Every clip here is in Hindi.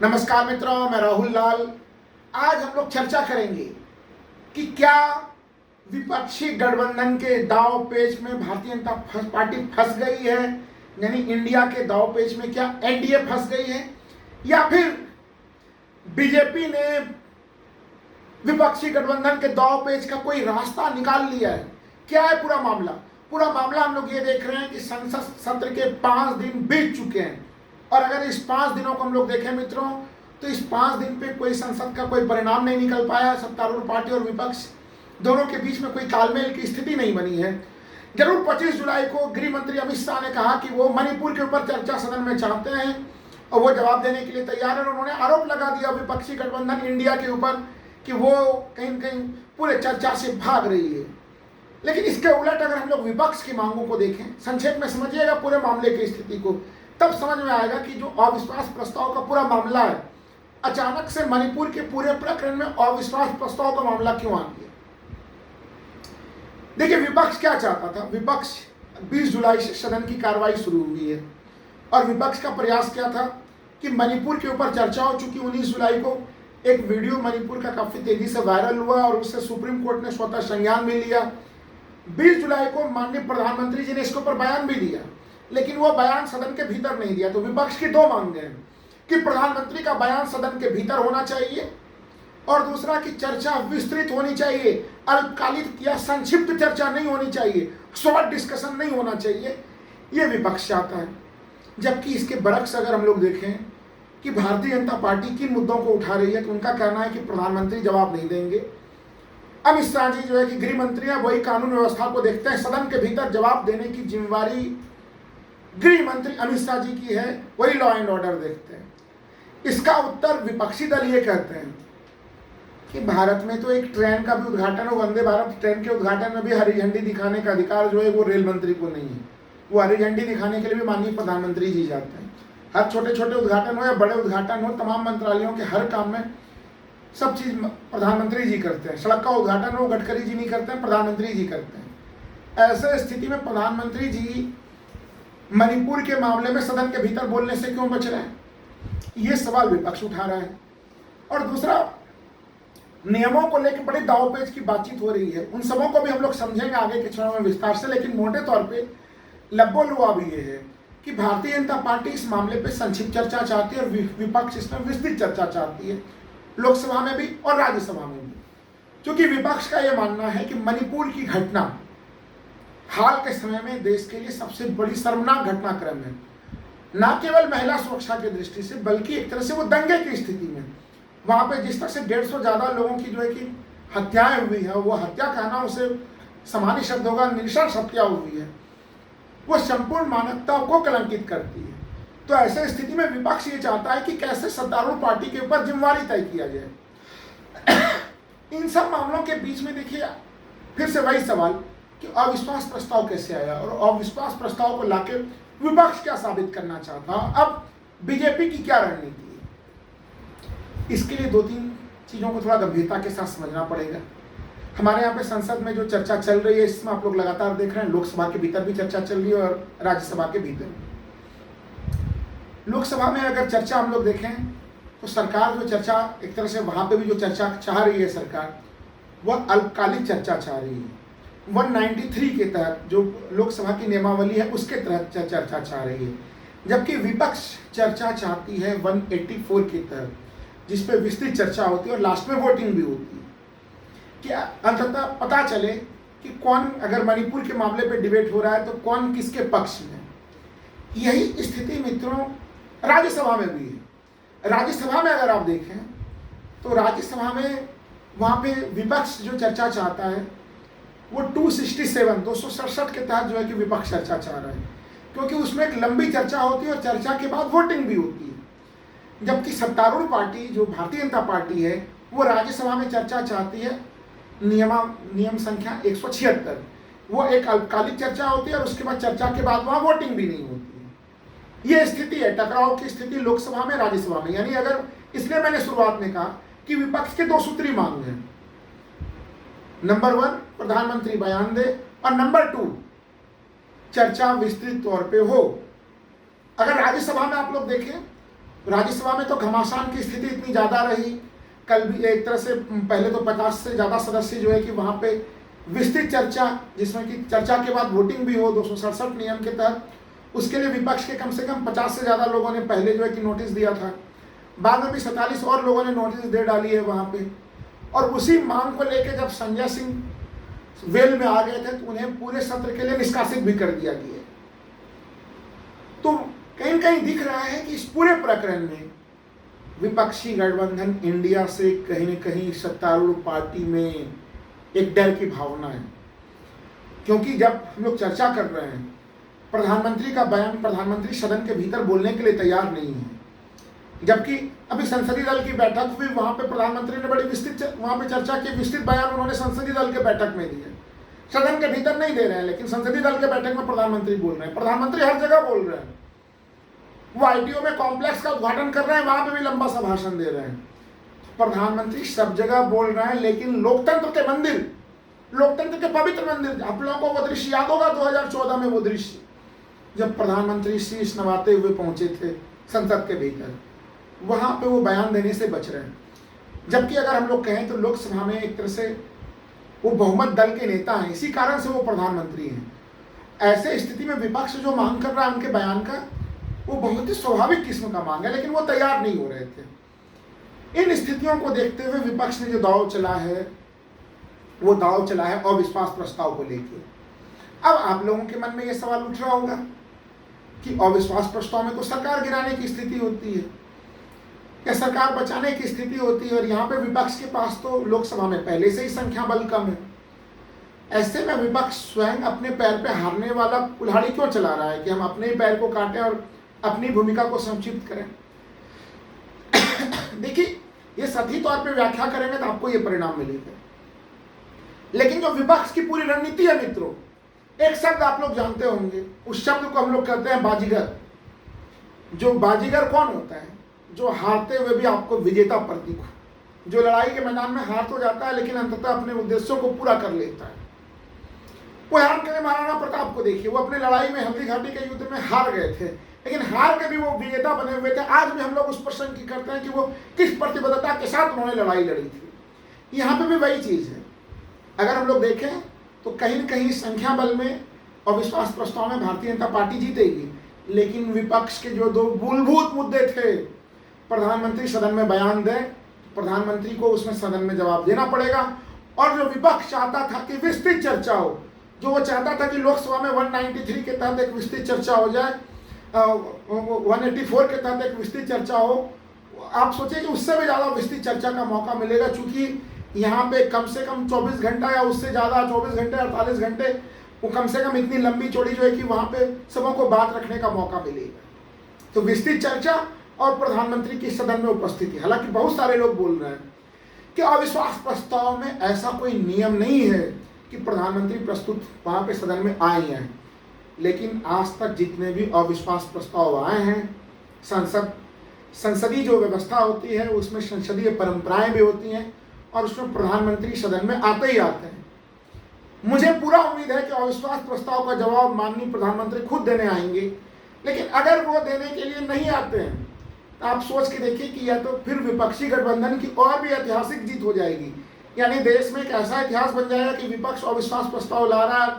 नमस्कार मित्रों, मैं राहुल लाल। आज हम लोग चर्चा करेंगे कि क्या विपक्षी गठबंधन के दांव पेच में भारतीय जनता पार्टी फंस गई है, यानी इंडिया के दांव पेच में क्या एनडीए फंस गई है, या फिर बीजेपी ने विपक्षी गठबंधन के दांव पेच का कोई रास्ता निकाल लिया है। क्या है पूरा मामला? पूरा मामला हम लोग ये देख रहे हैं कि संसद सत्र के 5 दिन बीत चुके हैं, और अगर इस 5 दिनों को हम लोग देखें मित्रों, तो इस 5 दिन पे कोई संसद का कोई परिणाम नहीं निकल पाया। सत्तारूढ़ पार्टी और विपक्ष दोनों के बीच में कोई तालमेल की स्थिति नहीं बनी है। जरूर 25 जुलाई को गृह मंत्री अमित शाह ने कहा कि वो मणिपुर के ऊपर चर्चा सदन में चाहते हैं और वो जवाब देने के लिए तैयार है। उन्होंने आरोप लगा दिया विपक्षी गठबंधन इंडिया के ऊपर कि वो कहीं न कहीं पूरे चर्चा से भाग रही है। लेकिन इसके उलट अगर हम लोग विपक्ष की मांगों को देखें, संक्षेप में समझिएगा पूरे मामले की स्थिति को, तब समझ में आएगा कि जो अविश्वास प्रस्ताव का पूरा मामला है, अचानक से मणिपुर के पूरे प्रकरण में अविश्वास प्रस्ताव का मामला क्यों आ गया। देखिए, विपक्ष क्या चाहता था। विपक्ष 20 जुलाई से सदन की कार्रवाई शुरू हुई है और विपक्ष का प्रयास क्या था कि मणिपुर के ऊपर चर्चा हो चुकी। 19 जुलाई को एक वीडियो मणिपुर का काफी तेजी से वायरल हुआ और उससे सुप्रीम कोर्ट ने स्वतः संज्ञान भी लिया। 20 जुलाई को माननीय प्रधानमंत्री जी ने इसके ऊपर बयान भी दिया, लेकिन वो बयान सदन के भीतर नहीं दिया। तो विपक्ष की दो मांगे हैं कि प्रधानमंत्री का बयान सदन के भीतर होना चाहिए और दूसरा कि चर्चा विस्तृत होनी चाहिए, अल्पकालिक या संक्षिप्त चर्चा नहीं होनी चाहिए, शॉर्ट डिस्कशन नहीं होना चाहिए। ये विपक्ष चाहता है। जबकि इसके बरक्स अगर हम लोग देखें कि भारतीय जनता पार्टी किन मुद्दों को उठा रही है, तो उनका कहना है कि प्रधानमंत्री जवाब नहीं देंगे। अमित शाह जी जो है कि गृह मंत्री है, वही कानून व्यवस्था को देखते हैं। सदन के भीतर जवाब देने की जिम्मेवारी गृह मंत्री अमित शाह जी की है, वही लॉ एंड ऑर्डर देखते हैं। इसका उत्तर विपक्षी दल ये कहते हैं कि भारत में तो एक ट्रेन का भी उद्घाटन हो, वंदे भारत ट्रेन के उद्घाटन में भी हरी झंडी दिखाने का अधिकार जो है वो रेल मंत्री को नहीं है। वो हरी झंडी दिखाने के लिए भी माननीय प्रधानमंत्री जी जाते हैं। हर छोटे छोटे उद्घाटन हो या बड़े उद्घाटन हो, तमाम मंत्रालयों के हर काम में सब चीज प्रधानमंत्री जी करते हैं। सड़क का उद्घाटन हो, गडकरी जी नहीं करते हैं, प्रधानमंत्री जी करते हैं। ऐसे स्थिति में प्रधानमंत्री जी मणिपुर के मामले में सदन के भीतर बोलने से क्यों बच रहे हैं, ये सवाल विपक्ष उठा रहा है। और दूसरा, नियमों को लेकर बड़ी दावपेच की बातचीत हो रही है। उन सबों को भी हम लोग समझेंगे आगे के क्षणों में विस्तार से, लेकिन मोटे तौर पे लब्बो लुआ भी ये है कि भारतीय जनता पार्टी इस मामले पे संक्षिप्त चर्चा चाहती है और विपक्ष इसमें विस्तृत चर्चा चाहती है, लोकसभा में भी और राज्यसभा में भी। क्योंकि विपक्ष का यह मानना है कि मणिपुर की घटना हाल के समय में देश के लिए सबसे बड़ी शर्मनाक घटनाक्रम है, न केवल महिला सुरक्षा की दृष्टि से, बल्कि एक तरह से वो दंगे की स्थिति में वहां पे जिस तरह से 150 ज्यादा लोगों की जो है कि हत्याएं हुई है, वो हत्या कहना उसे सामान्य शब्द होगा, नृशंस हत्या हुई है, वो संपूर्ण मानवता को कलंकित करती है। तो ऐसे स्थिति में विपक्ष ये चाहता है कि कैसे सत्तारूढ़ पार्टी के ऊपर जिम्मेवारी तय किया जाए। इन सब मामलों के बीच में देखिए फिर से वही सवाल कि अविश्वास प्रस्ताव कैसे आया और अविश्वास प्रस्ताव को लाके विपक्ष क्या साबित करना चाहता। अब बीजेपी की क्या रणनीति है, इसके लिए 2-3 चीजों को थोड़ा गंभीरता के साथ समझना पड़ेगा। हमारे यहाँ पे संसद में जो चर्चा चल रही है, इसमें आप लोग लगातार देख रहे हैं, लोकसभा के भीतर भी चर्चा चल रही है और राज्यसभा के भीतर। लोकसभा में अगर चर्चा हम लोग देखें तो सरकार जो चर्चा एक तरह से वहां पे भी जो चर्चा चाह रही है सरकार, वह अल्पकालिक चर्चा चाह रही है। 193 के तहत जो लोकसभा की नियमावली है उसके तहत चर्चा चाह रही है, जबकि विपक्ष चर्चा चाहती है 184 के तहत, जिसपे विस्तृत चर्चा होती है और लास्ट में वोटिंग भी होती है कि अंततः पता चले कि कौन, अगर मणिपुर के मामले पे डिबेट हो रहा है तो कौन किसके पक्ष में। यही स्थिति मित्रों राज्यसभा में भी है। राज्यसभा में अगर आप देखें तो राज्यसभा में वहां पे विपक्ष जो चर्चा चाहता है वो 267 के तहत जो है कि विपक्ष चर्चा चाह रहा है, क्योंकि उसमें एक लंबी चर्चा होती है और चर्चा के बाद वोटिंग भी होती है। जबकि सत्तारूढ़ पार्टी जो भारतीय जनता पार्टी है वो राज्यसभा में चर्चा चाहती है नियम संख्या 176। वो एक अल्पकालिक चर्चा होती है और उसके बाद चर्चा के बाद वहां वोटिंग भी नहीं होती है। ये स्थिति है, टकराव की स्थिति लोकसभा में राज्यसभा में। यानी अगर, इसलिए मैंने शुरुआत में कहा कि विपक्ष के 2 सूत्री मांग हैं। नंबर 1, प्रधानमंत्री बयान दे, और नंबर 2, चर्चा विस्तृत तौर पे हो। अगर राज्यसभा में आप लोग देखें राज्यसभा में तो घमासान की स्थिति इतनी ज़्यादा रही, कल भी एक तरह से पहले तो 50 से ज़्यादा सदस्य जो है कि वहाँ पे विस्तृत चर्चा, जिसमें कि चर्चा के बाद वोटिंग भी हो 267 नियम के तहत, उसके लिए विपक्ष के कम से कम 50 से ज़्यादा लोगों ने पहले जो है कि नोटिस दिया था। बाद में भी 47 और लोगों ने नोटिस दे डाली है वहाँ पे। और उसी मांग को लेकर जब संजय सिंह वेल में आ गए थे तो उन्हें पूरे सत्र के लिए निष्कासित भी कर दिया गया। तो कहीं न कहीं दिख रहा है कि इस पूरे प्रकरण में विपक्षी गठबंधन इंडिया से कहीं न कहीं सत्तारूढ़ पार्टी में एक डर की भावना है। क्योंकि जब हम लोग चर्चा कर रहे हैं, प्रधानमंत्री का बयान, प्रधानमंत्री सदन के भीतर बोलने के लिए तैयार नहीं है, जबकि अभी संसदीय दल की बैठक हुई, वहां पे प्रधानमंत्री ने बड़ी विस्तृत वहां पे चर्चा की, विस्तृत बयान उन्होंने संसदीय दल के बैठक में दिए। सदन के भीतर नहीं दे रहे हैं, लेकिन संसदीय दल के बैठक में प्रधानमंत्री बोल रहे हैं। प्रधानमंत्री हर जगह बोल रहे हैं। वो आईटीओ में कॉम्प्लेक्स का उद्घाटन कर रहे हैं, वहां पे भी लंबा सा भाषण दे रहे हैं। प्रधानमंत्री सब जगह बोल रहे हैं, लेकिन लोकतंत्र के मंदिर, लोकतंत्र के पवित्र मंदिर, आप लोगों को वो दृश्य याद होगा 2014 में, वो दृश्य जब प्रधानमंत्री शीश नवाते हुए पहुंचे थे संसद के भीतर, वहां पे वो बयान देने से बच रहे हैं। जबकि अगर हम लोग कहें तो लोकसभा में एक तरह से वो बहुमत दल के नेता हैं, इसी कारण से वो प्रधानमंत्री हैं। ऐसे स्थिति में विपक्ष जो मांग कर रहा है उनके बयान का, वो बहुत ही स्वाभाविक किस्म का मांग है, लेकिन वो तैयार नहीं हो रहे थे। इन स्थितियों को देखते हुए विपक्ष ने जो दाव चला है, वो दाव चला है अविश्वास प्रस्ताव को लेकर। अब आप लोगों के मन में ये सवाल उठ रहा होगा कि अविश्वास प्रस्ताव में तो सरकार गिराने की स्थिति होती है या सरकार बचाने की स्थिति होती है, और यहाँ पे विपक्ष के पास तो लोकसभा में पहले से ही संख्या बल कम है। ऐसे में विपक्ष स्वयं अपने पैर पे हारने वाला कुल्हाड़ी क्यों चला रहा है कि हम अपने ही पैर को काटें और अपनी भूमिका को संक्षिप्त करें। देखिए, ये सही तौर पे व्याख्या करेंगे तो आपको ये परिणाम मिलेगा। लेकिन जो विपक्ष की पूरी रणनीति है मित्रों, एक शब्द आप लोग जानते होंगे, उस शब्द को हम लोग कहते हैं बाजीगर। जो बाजीगर कौन होता है? जो हारते हुए भी आपको विजेता प्रतीक हो, जो लड़ाई के मैदान में हार तो जाता है लेकिन अंततः अपने उद्देश्यों को पूरा कर लेता है। उदाहरण के लिए महाराणा प्रताप को देखिए, वो अपने लड़ाई में हल्दी घाटी के युद्ध में हार गए थे, लेकिन हार के भी वो विजेता बने हुए थे। आज भी हम लोग उस प्रश्न की करते हैं कि वो किस प्रतिबद्धता के साथ उन्होंने लड़ाई लड़ी थी। यहाँ पे भी वही चीज है। अगर हम लोग देखें तो कहीं न कहीं संख्या बल में अविश्वास प्रस्ताव में भारतीय जनता पार्टी जीतेगी, लेकिन विपक्ष के जो दो मूलभूत मुद्दे थे, प्रधानमंत्री सदन में बयान दें, प्रधानमंत्री को उसमें सदन में जवाब देना पड़ेगा, और जो विपक्ष चाहता था कि विस्तृत चर्चा हो, जो वो चाहता था कि लोकसभा में 193 के तहत एक विस्तृत चर्चा हो जाए, 184 के तहत एक विस्तृत चर्चा हो, आप सोचिए कि उससे भी ज़्यादा विस्तृत चर्चा का मौका मिलेगा, चूंकि यहाँ पे कम से कम 24 घंटा या उससे ज़्यादा 24 घंटे 48 घंटे, वो कम से कम इतनी लंबी चौड़ी जो है कि वहाँ पे सबों को बात रखने का मौका मिलेगा। तो विस्तृत चर्चा और प्रधानमंत्री की सदन में उपस्थिति। हालांकि बहुत सारे लोग बोल रहे हैं कि अविश्वास प्रस्ताव में ऐसा कोई नियम नहीं है कि प्रधानमंत्री प्रस्तुत वहाँ पे सदन में आए हैं, लेकिन आज तक जितने भी अविश्वास प्रस्ताव आए हैं, संसदीय जो व्यवस्था होती है उसमें संसदीय परंपराएं भी होती हैं, और उसमें प्रधानमंत्री सदन में आते ही आते हैं। मुझे पूरा उम्मीद है कि अविश्वास प्रस्ताव का जवाब माननीय प्रधानमंत्री खुद देने आएंगे, लेकिन अगर वो देने के लिए नहीं आते हैं तो आप सोच के देखिए कि या तो फिर विपक्षी गठबंधन की और भी ऐतिहासिक जीत हो जाएगी, यानी देश में एक ऐसा इतिहास बन जाएगा कि विपक्ष अविश्वास प्रस्ताव ला रहा है,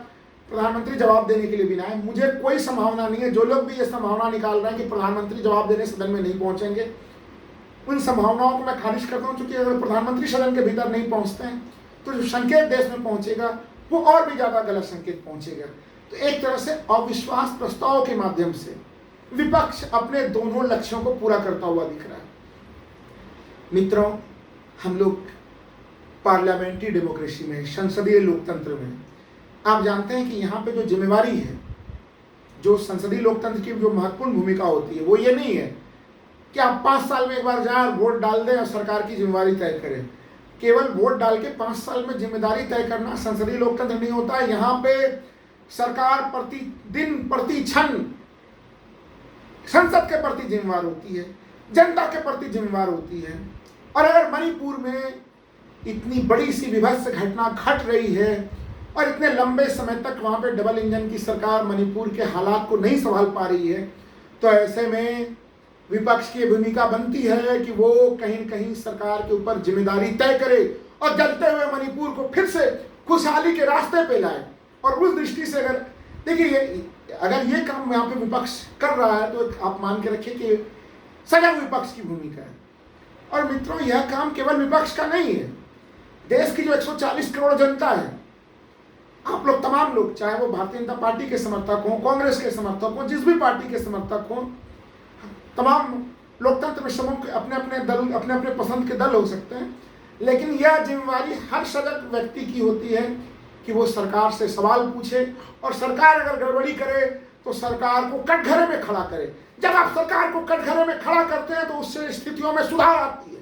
प्रधानमंत्री जवाब देने के लिए भी ना आए। मुझे कोई संभावना नहीं है। जो लोग भी ये संभावना निकाल रहे हैं कि प्रधानमंत्री जवाब देने सदन में नहीं पहुंचेंगे, उन संभावनाओं को मैं खारिज करता हूं, क्योंकि अगर प्रधानमंत्री सदन के भीतर नहीं पहुंचते हैं तो जो संकेत देश में पहुंचेगा वो और भी ज्यादा गलत संकेत पहुंचेगा। तो एक तरह से अविश्वास प्रस्ताव के माध्यम से विपक्ष अपने दोनों लक्ष्यों को पूरा करता हुआ दिख रहा है। मित्रों, हम लोग पार्लियामेंट्री डेमोक्रेसी में, संसदीय लोकतंत्र में, आप जानते हैं कि यहाँ पे जो जिम्मेवारी है, जो संसदीय लोकतंत्र की जो महत्वपूर्ण भूमिका होती है, वो ये नहीं है कि आप 5 साल में एक बार जाएं और वोट डाल दें और सरकार की जिम्मेवारी तय करें। केवल वोट डाल के 5 साल में जिम्मेदारी तय करना संसदीय लोकतंत्र नहीं होता है। यहाँ पे सरकार प्रतिदिन प्रति क्षण संसद के प्रति जिम्मेवार होती है, जनता के प्रति जिम्मेवार होती है। और अगर मणिपुर में इतनी बड़ी सी विभत्स घटना घट रही है और इतने लंबे समय तक वहाँ पे डबल इंजन की सरकार मणिपुर के हालात को नहीं संभाल पा रही है, तो ऐसे में विपक्ष की भूमिका बनती है कि वो कहीं न कहीं सरकार के ऊपर जिम्मेदारी तय करे और जलते हुए मणिपुर को फिर से खुशहाली के रास्ते पे लाए। और उस दृष्टि से अगर देखिए, अगर ये काम यहाँ पे विपक्ष कर रहा है तो आप मान के रखिए कि सजग विपक्ष की भूमिका है। और मित्रों, यह काम केवल विपक्ष का नहीं है, देश की जो 140 करोड़ जनता है, आप लोग तमाम लोग, चाहे वो भारतीय जनता पार्टी के समर्थक हों, कांग्रेस के समर्थक हों, जिस भी पार्टी के समर्थक हों, तमाम लोकतंत्र में समूह अपने अपने दल, अपने अपने पसंद के दल हो सकते हैं, लेकिन यह जिम्मेवारी हर सजग व्यक्ति की होती है कि वो सरकार से सवाल पूछे और सरकार अगर गड़बड़ी करे तो सरकार को कटघरे में खड़ा करे। जब आप सरकार को कटघरे में खड़ा करते हैं तो उससे स्थितियों में सुधार आती है।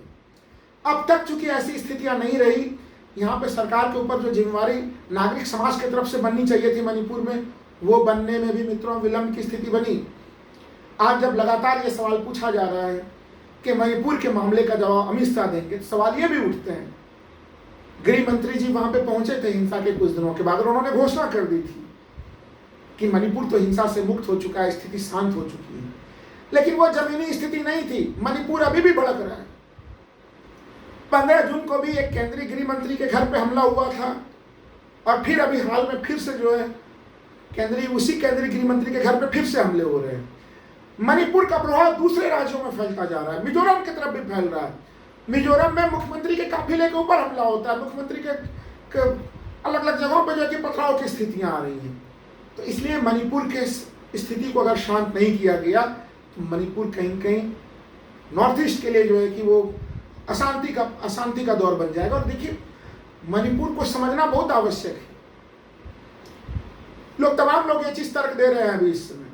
अब तक चूंकि ऐसी स्थितियां नहीं रही, यहाँ पे सरकार के ऊपर जो जिम्मेवारी नागरिक समाज की तरफ से बननी चाहिए थी मणिपुर में, वो बनने में भी मित्रों विलंब की स्थिति बनी। आज जब लगातार ये सवाल पूछा जा रहा है कि मणिपुर के मामले का जवाब अमित शाह देंगे, तो सवाल ये भी उठते हैं, गृह मंत्री जी वहां पे पहुंचे थे हिंसा के कुछ दिनों के बाद और उन्होंने घोषणा कर दी थी कि मणिपुर तो हिंसा से मुक्त हो चुका है, स्थिति शांत हो चुकी है, लेकिन वो जमीनी स्थिति नहीं थी। मणिपुर अभी भी भड़क रहा है। 15 जून को भी एक केंद्रीय गृह मंत्री के घर पे हमला हुआ था और फिर अभी हाल में फिर से जो है उसी केंद्रीय गृह मंत्री के घर पे फिर से हमले हो रहे हैं। मणिपुर का प्रभाव दूसरे राज्यों में फैलता जा रहा है, मिजोरम की तरफ भी फैल रहा है। मिजोरम में मुख्यमंत्री के काफिले के ऊपर हमला होता है, मुख्यमंत्री के अलग अलग जगहों पर जो है पथराव की स्थितियां आ रही हैं। तो इसलिए मणिपुर के स्थिति को अगर शांत नहीं किया गया तो मणिपुर कहीं कहीं नॉर्थ ईस्ट के लिए जो है कि वो अशांति का दौर बन जाएगा। और देखिए, मणिपुर को समझना बहुत आवश्यक है। तमाम लोग ये चीज तर्क दे रहे हैं अभी इस समय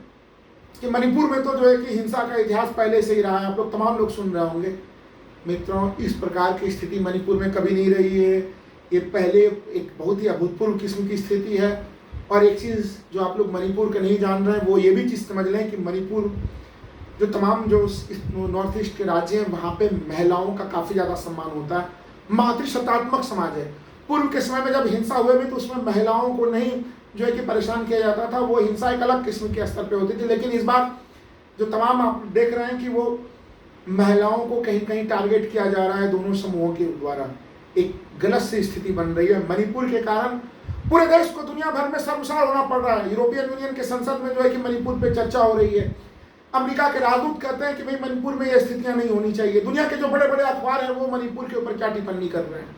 कि मणिपुर में तो जो है कि हिंसा का इतिहास पहले से ही रहा है। आप लोग तमाम लोग सुन रहे होंगे। मित्रों, इस प्रकार की स्थिति मणिपुर में कभी नहीं रही है। ये पहले एक बहुत ही अभूतपूर्व किस्म की स्थिति है। और एक चीज़ जो आप लोग मणिपुर के नहीं जान रहे हैं, वो ये भी चीज़ समझ लें कि मणिपुर जो तमाम जो नॉर्थ ईस्ट के राज्य हैं, वहाँ पे महिलाओं का काफ़ी ज़्यादा सम्मान होता है। मातृसत्तात्मक समाज है। पूर्व के समय में जब हिंसा हुए भी तो उसमें महिलाओं को नहीं जो है कि परेशान किया जाता था, वो हिंसा एक अलग किस्म के स्तर पे होती थी। लेकिन इस बार जो तमाम आप देख रहे हैं कि वो महिलाओं को कहीं कहीं टारगेट किया जा रहा है दोनों समूहों के द्वारा। एक गलत सी स्थिति बन रही है। मणिपुर के कारण पूरे देश को दुनिया भर में शर्मसार होना पड़ रहा है। यूरोपियन यूनियन के संसद में जो है कि मणिपुर पे चर्चा हो रही है। अमेरिका के राजदूत कहते हैं कि भाई मणिपुर में ये स्थितियां नहीं होनी चाहिए। दुनिया के जो बड़े बड़े अखबार हैं वो मणिपुर के ऊपर क्या टिप्पणी कर रहे हैं।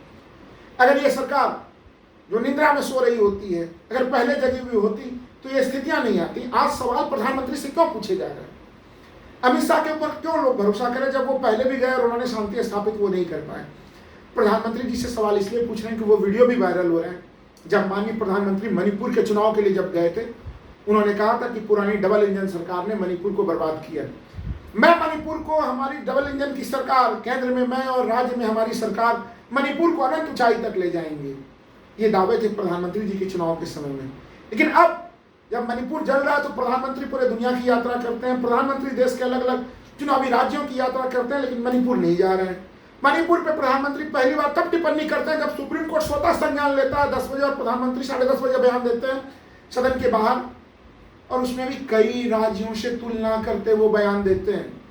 अगर ये सरकार जो निद्रा में सो रही होती है, अगर पहले जगी हुई होती तो ये स्थितियां नहीं आती। आज सवाल प्रधानमंत्री से क्यों पूछे जा रहे हैं? अमित शाह के ऊपर क्यों लोग भरोसा करें जब वो पहले भी गए और उन्होंने शांति स्थापित वो नहीं कर पाए? प्रधानमंत्री जी से सवाल इसलिए पूछ रहे हैं कि वो वीडियो भी वायरल हो रहे हैं। जब माननीय प्रधानमंत्री मणिपुर के चुनाव के लिए जब गए थे, उन्होंने कहा था कि पुरानी डबल इंजन सरकार ने मणिपुर को बर्बाद किया। मैं मणिपुर को, हमारी डबल इंजन की सरकार, केंद्र में मैं और राज्य में हमारी सरकार मणिपुर को अनंत ऊंचाई तक ले जाएंगे। ये दावे थे प्रधानमंत्री जी के चुनाव के समय में। लेकिन अब जब मणिपुर जल रहा है तो प्रधानमंत्री पूरे दुनिया की यात्रा करते हैं, प्रधानमंत्री देश के अलग अलग चुनावी राज्यों की यात्रा करते हैं, लेकिन मणिपुर नहीं जा रहे हैं। मणिपुर पे प्रधानमंत्री पहली बार तब टिप्पणी करते हैं जब सुप्रीम कोर्ट स्वतः संज्ञान लेता है 10 बजे और प्रधानमंत्री 10:30 बजे बयान देते हैं सदन के बाहर, और उसमें भी कई राज्यों से तुलना करते वो बयान देते हैं।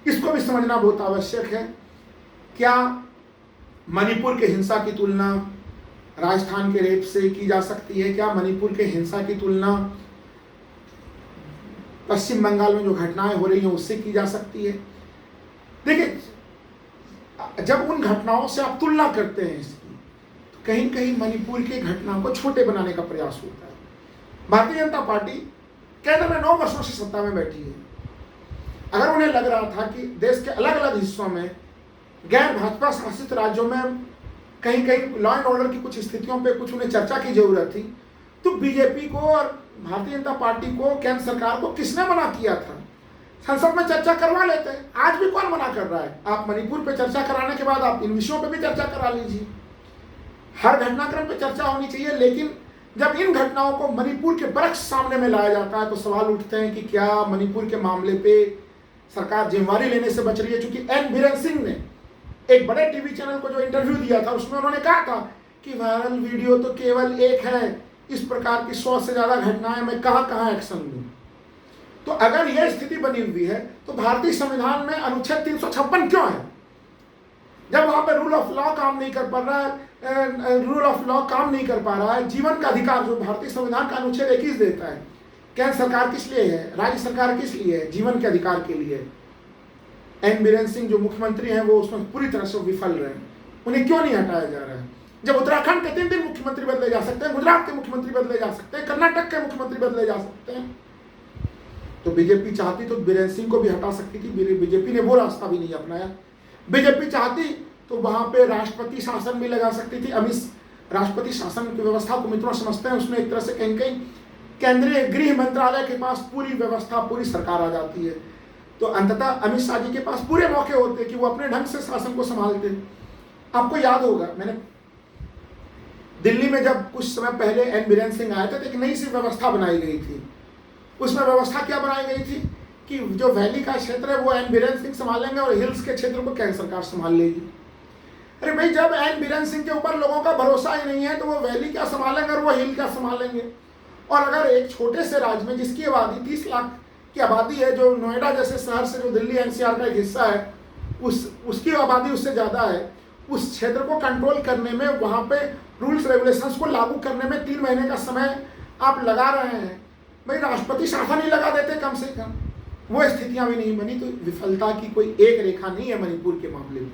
इसको भी समझना बहुत आवश्यक है। क्या मणिपुर के हिंसा की तुलना राजस्थान के रेप से की जा सकती है? क्या मणिपुर के हिंसा की तुलना पश्चिम बंगाल में जो घटनाएं हो रही हैं उससे की जा सकती है? देखिए, जब उन घटनाओं से आप तुलना करते हैं इसकी, तो कहीं कहीं मणिपुर की घटना को छोटे बनाने का प्रयास होता है। भारतीय जनता पार्टी केंद्र में 9 वर्षों से सत्ता में बैठी है। अगर उन्हें लग रहा था कि देश के अलग अलग हिस्सों में, गैर भाजपा शासित राज्यों में कहीं कहीं लॉ एंड ऑर्डर की कुछ स्थितियों पे कुछ उन्हें चर्चा की जरूरत थी, तो बीजेपी को और भारतीय जनता पार्टी को, केंद्र सरकार को किसने मना किया था? संसद में चर्चा करवा लेते हैं। आज भी कौन मना कर रहा है? आप मणिपुर पे चर्चा कराने के बाद आप इन विषयों पे भी चर्चा करा लीजिए। हर घटनाक्रम पे चर्चा होनी चाहिए, लेकिन जब इन घटनाओं को मणिपुर के बरक्स सामने में लाया जाता है तो सवाल उठते हैं कि क्या मणिपुर के मामले पे सरकार जिम्मेवारी लेने से बच रही है? चूंकि एन बीरेन सिंह ने एक बड़े टीवी चैनल को जो इंटरव्यू दिया था उसमें उन्होंने कहा था कि वायरल वीडियो तो केवल एक है, इस प्रकार की 100 से ज्यादा घटनाएं मैं कहां एक्शन लूं। तो अगर यह स्थिति बनी हुई है तो भारतीय संविधान में अनुच्छेद 356 क्यों है? जब वहां पर रूल ऑफ लॉ काम नहीं कर पा रहा है, रूल ऑफ लॉ काम नहीं कर पा रहा है, जीवन का अधिकार जो भारतीय संविधान का अनुच्छेद 21 देता है, केंद्र सरकार किस लिए है, राज्य सरकार किस लिए है? जीवन के अधिकार के लिए। एन बीरेन सिंह जो मुख्यमंत्री हैं वो उसमें पूरी तरह से विफल रहे हैं, उन्हें क्यों नहीं हटाया जा रहा है? जब उत्तराखंड के 3 मुख्यमंत्री बदले जा सकते हैं, गुजरात के मुख्यमंत्री बदले जा सकते हैं, कर्नाटक के मुख्यमंत्री बदले जा सकते हैं, तो बीजेपी चाहती तो बीरेन सिंह को भी हटा सकती थी। बीजेपी ने वो रास्ता भी नहीं अपनाया। बीजेपी चाहती तो वहां पे राष्ट्रपति शासन भी लगा सकती थी। अमित राष्ट्रपति शासन की व्यवस्था को मित्रों समझते हैं, उसमें एक तरह से कहीं कहीं केंद्रीय गृह मंत्रालय के पास पूरी व्यवस्था, पूरी सरकार आ जाती है। तो अंततः अमित शाह जी के पास पूरे मौके होते कि वो अपने ढंग से शासन को संभालते। आपको याद होगा, मैंने दिल्ली में जब कुछ समय पहले एन बीरेन सिंह आए थे तो एक नई सी व्यवस्था बनाई गई थी। उसमें व्यवस्था क्या बनाई गई थी कि जो वैली का क्षेत्र है वो एन बीरेन सिंह संभालेंगे और हिल्स के क्षेत्र को केंद्र सरकार संभाल लेगी। अरे भाई, जब एन बीरेन सिंह के ऊपर लोगों का भरोसा ही नहीं है तो वो वैली क्या संभालेंगे और वो हिल क्या संभालेंगे? और अगर एक छोटे से राज्य में जिसकी आबादी 30 लाख की आबादी है, जो नोएडा जैसे शहर से जो दिल्ली एनसीआर का एक हिस्सा है, उसकी आबादी उससे ज़्यादा है, उस क्षेत्र को कंट्रोल करने में, वहाँ पे रूल्स रेगुलेशंस को लागू करने में 3 महीने का समय आप लगा रहे हैं। भाई, राष्ट्रपति शासन ही लगा देते कम से कम। वो स्थितियां भी नहीं बनी। तो विफलता की कोई एक रेखा नहीं है मणिपुर के मामले में।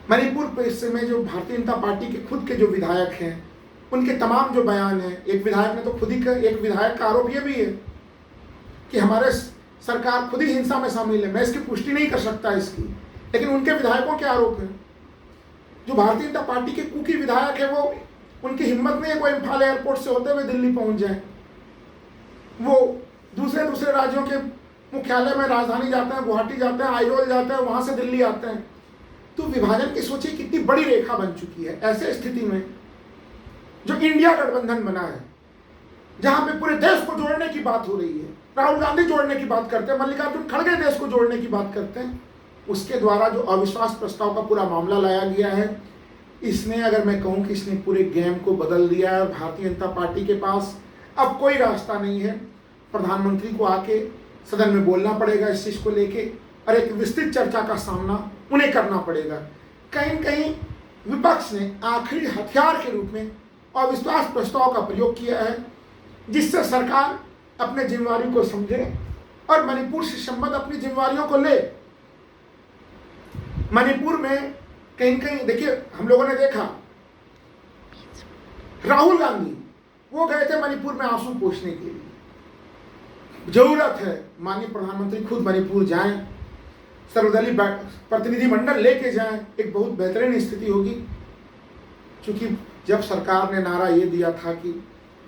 मणिपुर में जो भारतीय जनता पार्टी के खुद के जो विधायक हैं, उनके तमाम जो बयान हैं, एक विधायक ने तो खुद ही एक विधायक का आरोप ये भी है कि हमारे सरकार खुद ही हिंसा में शामिल है। मैं इसकी पुष्टि नहीं कर सकता इसकी, लेकिन उनके विधायकों के आरोप हैं। जो भारतीय जनता पार्टी के कुकी विधायक है, वो उनकी हिम्मत नहीं है वो इम्फाल एयरपोर्ट से होते हुए दिल्ली पहुंच जाए। वो दूसरे राज्यों के मुख्यालय में राजधानी जाते हैं, गुवाहाटी जाते हैं, आइजोल जाते हैं, वहां से दिल्ली आते हैं। तो विभाजन की सोचिए कितनी बड़ी रेखा बन चुकी है। ऐसे स्थिति में जो इंडिया गठबंधन बना है, जहां पे पूरे देश को जोड़ने की बात हो रही है, राहुल गांधी जोड़ने की बात करते हैं, मल्लिकार्जुन खड़गे देश को जोड़ने की बात करते हैं, उसके द्वारा जो अविश्वास प्रस्ताव का पूरा मामला लाया गया है, इसने, अगर मैं कहूं कि इसने पूरे गेम को बदल दिया है। भारतीय जनता पार्टी के पास अब कोई रास्ता नहीं है। प्रधानमंत्री को आके सदन में बोलना पड़ेगा इस चीज को लेके, और एक विस्तृत चर्चा का सामना उन्हें करना पड़ेगा। कहीं न कहीं विपक्ष ने आखिरी हथियार के रूप में अविश्वास प्रस्ताव का प्रयोग किया है, जिससे सरकार अपने जिम्मेदारी को समझे और मणिपुर से संबंध अपनी जिम्मेदारियों को ले। मणिपुर में कहीं कहीं देखिए, हम लोगों ने देखा राहुल गांधी वो गए थे मणिपुर में आंसू पोंछने के लिए। जरूरत है माननीय प्रधानमंत्री खुद मणिपुर जाएं, सर्वदलीय प्रतिनिधिमंडल लेके जाएं, एक बहुत बेहतरीन स्थिति होगी। क्योंकि जब सरकार ने नारा ये दिया था कि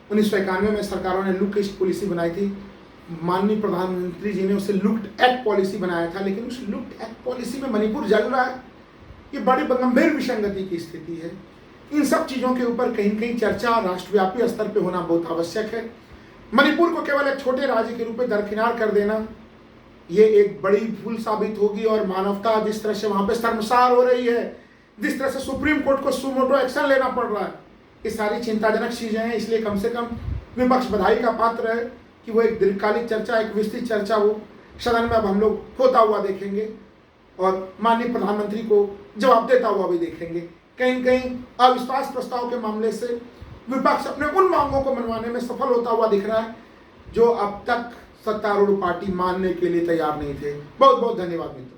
1991 में सरकारों ने लुक ईस्ट पॉलिसी बनाई थी, माननीय प्रधानमंत्री जी ने उसे लुक्ड एक्ट पॉलिसी बनाया था, लेकिन उस लुक्ड एक्ट पॉलिसी में मणिपुर जल रहा है। ये बड़ी गंभीर विसंगति की स्थिति है। इन सब चीज़ों के ऊपर कहीं कहीं चर्चा राष्ट्रव्यापी स्तर पे होना बहुत आवश्यक है। मणिपुर को केवल एक छोटे राज्य के रूप में दरकिनार कर देना, ये एक बड़ी भूल साबित होगी। और मानवता जिस तरह से वहाँ पे शर्मसार हो रही है, जिस तरह से सुप्रीम कोर्ट को सुमोटो एक्शन लेना पड़ रहा है, ये सारी चिंताजनक चीज़ें हैं। इसलिए कम से कम विपक्ष बधाई का पात्र है कि वो एक दीर्घकालिक चर्चा, एक विस्तृत चर्चा वो सदन में अब हम लोग होता हुआ देखेंगे और माननीय प्रधानमंत्री को जवाब देता हुआ भी देखेंगे। कहीं न कहीं अविश्वास प्रस्ताव के मामले से विपक्ष अपने उन मांगों को मनवाने में सफल होता हुआ दिख रहा है जो अब तक सत्तारूढ़ पार्टी मानने के लिए तैयार नहीं थे। बहुत बहुत धन्यवाद मित्रों।